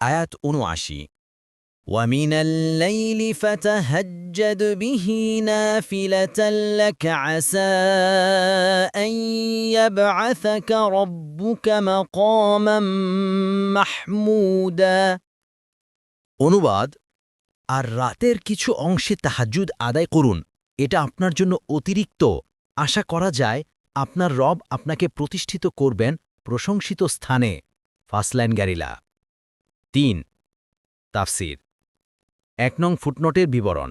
আয়াত ৭৯ وَمِنَ اللَّيْلِ فَتَهَجَّدْ بِهِ نَافِلَةً لَكَ عَسَىٰ أَن يَبْعَثَكَ رَبُّكَ مَقَامًا মাহমুদা। অনুবাদ: আর রাতের কিছু অংশে তাহাজ্জুদ আদায় করুন, এটা আপনার জন্য অতিরিক্ত। আশা করা যায় আপনার রব আপনাকে প্রতিষ্ঠিত করবেন প্রশংসিত স্থানে। ফাসলাইন গ্যারিলা। ৩ তাফসির। ১ নং ফুটনোটের বিবরণ।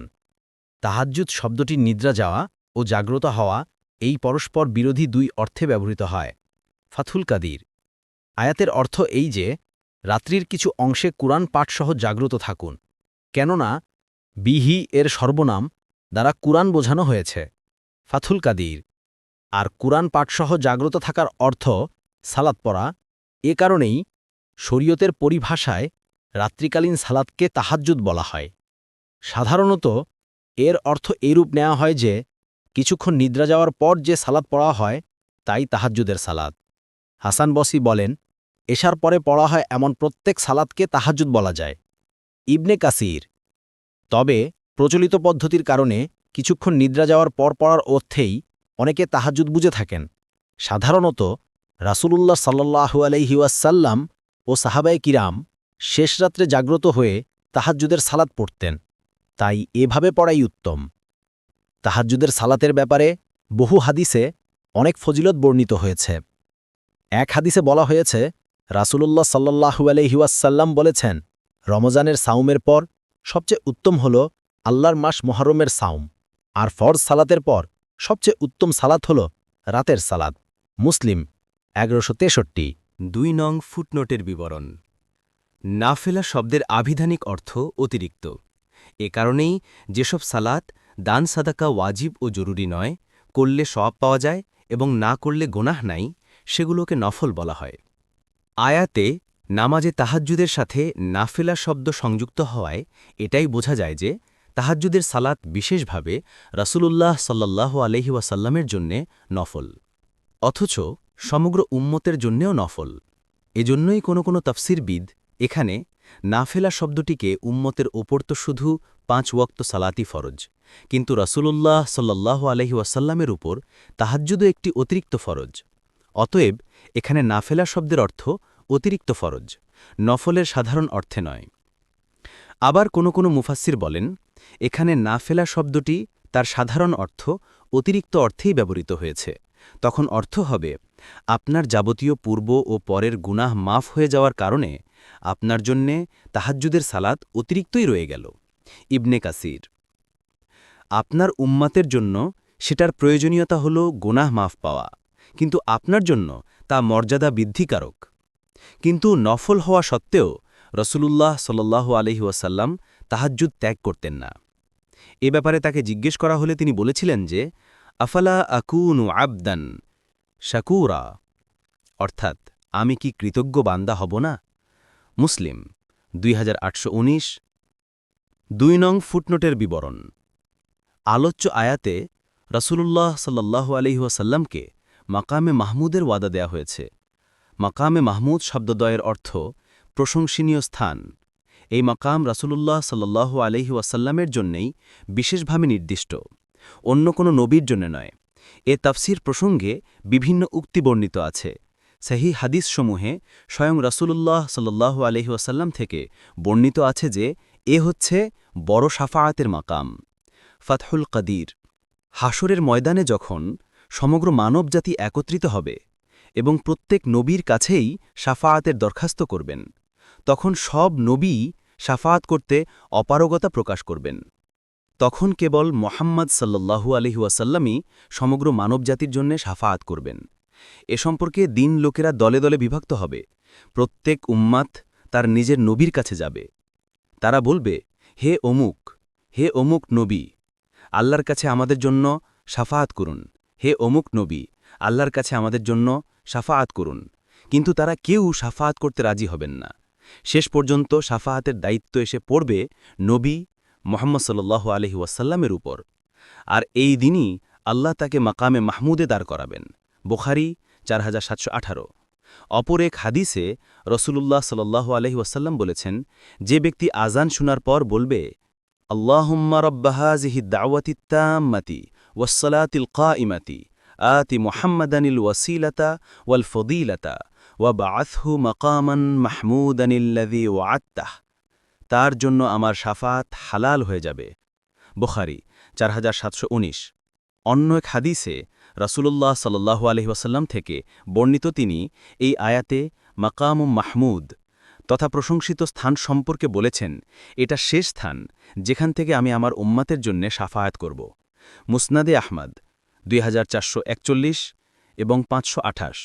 তাহাজ্জুদ শব্দটি নিদ্রা যাওয়া ও জাগ্রত হওয়া এই পরস্পর বিরোধী দুই অর্থে ব্যবহৃত হয়। ফাথুল কাদির। আয়াতের অর্থ এই যে রাত্রির কিছু অংশে কুরআন পাঠসহ জাগ্রত থাকুন, কেননা বিহি এর সর্বনাম দ্বারা কুরআন বোঝানো হয়েছে। ফাথুল কাদির। আর কুরআন পাঠসহ জাগ্রত থাকার অর্থ সালাত পড়া। এ কারণেই শরীয়তের পরিভাষায় রাত্রিকালীন সালাতকে তাহাজ্জুদ বলা হয়। সাধারণত এর অর্থ এরূপ নেওয়া হয় যে কিছুক্ষণ নিদ্রা যাওয়ার পর যে সালাত পড়া হয় তাই তাহাজ্জুদের সালাত। হাসান বসরি বলেন, এশার পরে পড়া হয় এমন প্রত্যেক সালাতকে তাহাজ্জুদ বলা যায়। ইবনে কাসির। তবে প্রচলিত পদ্ধতির কারণে কিছুক্ষণ নিদ্রা যাওয়ার পর পড়ার অর্থেই অনেকে তাহাজ্জুদ বুঝে থাকেন। সাধারণত রাসূলুল্লাহ সাল্লাল্লাহু আলাইহি ওয়াসাল্লাম ও সাহাবায়ে কিরাম শেষ রাত্রে জাগ্রত হয়ে তাহাজ্জুদের সালাত পড়তেন, তাই এভাবে পড়াই উত্তম। তাহাজ্জুদের সালাতের ব্যাপারে বহু হাদিসে অনেক ফজিলত বর্ণিত হয়েছে। এক হাদিসে বলা হয়েছে, রাসূলুল্লাহ সাল্লাল্লাহু আলাইহি ওয়াসাল্লাম বলেছেন, রমজানের সাওমের পর সবচেয়ে উত্তম হল আল্লাহর মাস মুহররমের সাওম, আর ফরজ সালাতের পর সবচেয়ে উত্তম সালাত হল রাতের সালাত। মুসলিম ১১৬৩। ২ নং ফুটনোটের বিবরণ। নাফেলা শব্দের আভিধানিক অর্থ অতিরিক্ত। এ কারণেই যেসব সালাত দান সাদাকা ওয়াজিব ও জরুরি নয়, করলে সওয়াব পাওয়া যায় এবং না করলে গোনাহ নাই, সেগুলোকে নফল বলা হয়। আয়াতে নামাজে তাহাজ্জুদের সাথে নাফেলা শব্দ সংযুক্ত হওয়ায় এটাই বোঝা যায় যে তাহাজ্জুদের সালাত বিশেষভাবে রাসূলুল্লাহ সাল্লাল্লাহু আলাইহি ওয়াসাল্লামের জন্যে নফল, অথচ সমগ্র উম্মতের জন্যেও নফল। এজন্যই কোনো তাফসিরবিদ এখানে নাফেলা শব্দটিকে উম্মতের ওপর তো শুধু ৫ ওয়াক্ত সালাতই ফরজ, কিন্তু রাসূলুল্লাহ সাল্লাল্লাহু আলাইহি ওয়াসাল্লামের উপর তাহাজ্জুদও একটি অতিরিক্ত ফরজ। অতএব এখানে নাফেলা শব্দের অর্থ অতিরিক্ত ফরজ, নফলের সাধারণ অর্থে নয়। আবার কোনো মুফাসসির বলেন, এখানে নাফেলা শব্দটি তার সাধারণ অর্থ অতিরিক্ত অর্থেই ব্যবহৃত হয়েছে। তখন অর্থ হবে, আপনার যাবতীয় পূর্ব ও পরের গুনাহ মাফ হয়ে যাওয়ার কারণে আপনার জন্যে তাহাজ্জুদের সালাত অতিরিক্তই রয়ে গেল। ইবনে কাসির। আপনার উম্মাতের জন্য সেটার প্রয়োজনীয়তা হল গুনাহ মাফ পাওয়া, কিন্তু আপনার জন্য তা মর্যাদা বৃদ্ধিকারক। কিন্তু নফল হওয়া সত্ত্বেও রাসূলুল্লাহ সাল্লাল্লাহু আলাইহি ওয়াসাল্লাম তাহাজ্জুদ ত্যাগ করতেন না। এ ব্যাপারে তাকে জিজ্ঞেস করা হলে তিনি বলেছিলেন যে, আফালা আকুনু আবদান শাকুরা, অর্থাৎ আমি কি কৃতজ্ঞ বান্দা হব না। মুসলিম ২৮১৯। ২ নং ফুটনোটের বিবরণ। আলোচ্য আয়াতে রাসূলুল্লাহ সাল্লাল্লাহু আলাইহি ওয়াসাল্লামকে মাকামে মাহমুদের ওয়াদা দেয়া হয়েছে। মাকামে মাহমুদ শব্দদ্বয়ের অর্থ প্রশংসনীয় স্থান। এই মাকাম রাসূলুল্লাহ সাল্লাল্লাহু আলাইহি ওয়াসাল্লামের জন্যেই বিশেষভাবে নির্দিষ্ট, অন্য কোনো নবীর জন্য নয়। এ তাফসির প্রসঙ্গে বিভিন্ন উক্তি বর্ণিত আছে। সহিহ হাদিসসমূহে স্বয়ং রাসূলুল্লাহ সাল্লাল্লাহু আলাইহি ওয়াসাল্লাম থেকে বর্ণিত আছে যে এ হচ্ছে বড় শাফাআতের মাকাম। ফাতহুল কাদির। হাসরের ময়দানে যখন সমগ্র মানবজাতি একত্রিত হবে এবং প্রত্যেক নবীর কাছেই শাফাআতের দরখাস্ত করবেন, তখন সব নবী শাফাআত করতে অপারগতা প্রকাশ করবেন। তখন কেবল মুহাম্মদ সাল্লাল্লাহু আলাইহি ওয়াসাল্লামই সমগ্র মানবজাতির জন্য শাফাআত করবেন। এ সম্পর্কে দিন লোকেরা দলে দলে বিভক্ত হবে। প্রত্যেক উম্মাত তার নিজের নবীর কাছে যাবে। তারা বলবে, হে অমুক নবী, আল্লাহর কাছে আমাদের জন্য শাফাআত করুন। হে অমুক নবী, আল্লাহর কাছে আমাদের জন্য শাফাআত করুন। কিন্তু তারা কেউ শাফাআত করতে রাজি হবেন না। শেষ পর্যন্ত শাফাআতের দায়িত্ব এসে পড়বে নবী মুহাম্মদ সাল্লাল্লাহু আলাইহি ওয়াসাল্লামের উপর। আর এই দিনই আল্লাহ তাকে মাকামে মাহমুদে দাঁড় করাবেন। বুখারী ৪৭১৮। অপর এক হাদিসে রসূলুল্লাহ সাল্লাল্লাহু আলাইহি ওয়াসাল্লাম বলেছেন, যে ব্যক্তি আজান শোনার পর বলবে, আল্লাহুম্মা রাব্বা হাযিহি দাওয়াতি তাম্মাতি ওয়াস-সালাতিল কাইমাতি আতি মুহাম্মাদানিল ওয়াসিলাতা ওয়াল ফদিলাতা ওয়াবআথহু মাকামান মাহমুদানিল্লাযী ওয়া'আদতাহ, তার জন্য আমার শাফাত হালাল হয়ে যাবে। বুখারী 4719। অন্য এক হাদিসে রাসূলুল্লাহ সাল্লাল্লাহু আলাইহি ওয়াসাল্লাম থেকে বর্ণিত তিনি এই আয়াতে মাকামুম মাহমুদ তথা প্রশংসিত স্থান সম্পর্কে বলেছেন, এটা শেষ স্থান যেখান থেকে আমি আমার উম্মতের জন্য শাফায়াত করব। মুসনাদে আহমদ 2441 এবং 528।